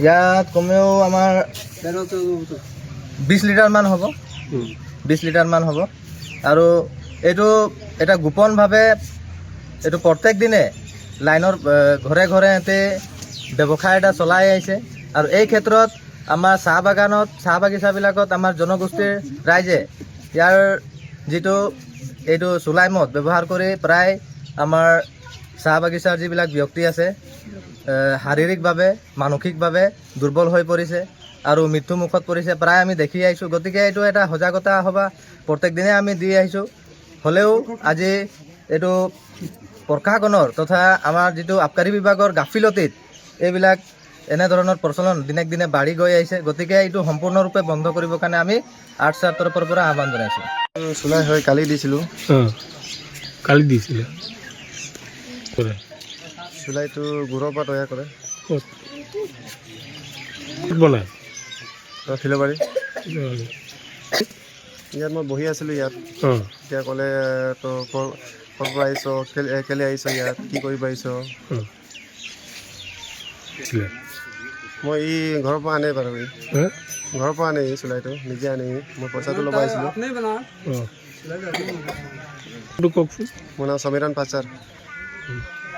ইয়াত কমেও আমাৰ 20 লিটাৰমান হ'ব, 20 লিটাৰমান হ'ব। আৰু এইটো এটা গোপনভাৱে এইটো প্ৰত্যেক দিনে লাইনৰ ঘৰে ঘৰে সিহঁতে ব্যৱসায় এটা চলাই আহিছে। আৰু এই ক্ষেত্ৰত আমাৰ চাহ বাগানত, চাহ বাগিচাবিলাকত আমাৰ জনগোষ্ঠীৰ ৰাইজে ইয়াৰ যিটো এইটো চুলাই মদ ব্যৱহাৰ কৰি প্ৰায় আমাৰ চাহ বাগিচাৰ যিবিলাক ব্যক্তি আছে শাৰীৰিকভাৱে মানসিকভাৱে দুৰ্বল হৈ পৰিছে আৰু মৃত্যুমুখত পৰিছে, প্ৰায় আমি দেখি আহিছোঁ। গতিকে এইটো এটা সজাগতা সভা প্ৰত্যেক দিনে আমি দি আহিছোঁ। হ'লেও আজি এইটো প্ৰশাসনৰ তথা আমাৰ যিটো আবকাৰী বিভাগৰ গাফিলতিত এইবিলাক এনেধৰণৰ প্ৰচলন দিনক দিনে বাঢ়ি গৈ আহিছে। গতিকে এইটো সম্পূৰ্ণৰূপে বন্ধ কৰিবৰ কাৰণে আমি আৰ্টছাৰ তৰফৰ পৰা আহ্বান জনাইছোঁ। চুলাই হয় কালি দিছিলোঁ। কালি দিছিলে চুলাইটো গুড়ৰ পৰা তৈয়াৰ কৰে। ক'ত বনায়? ফিলবাৰী। ইয়াত মই বহি আছিলোঁ ইয়াত। এতিয়া ক'লে তো ক'ৰ পৰা আহিছ, কেলে আহিছ, ইয়াত কি কৰিব আহিছ? মই ই ঘৰৰ পৰা আনে বাৰু, ঘৰৰ পৰা আনে চুলাইটো, নিজে আনে। মই পইচাটো ল'ব আহিছিলোঁ। কওকচোন। মোৰ নাম সমীৰণ পাচাৰ।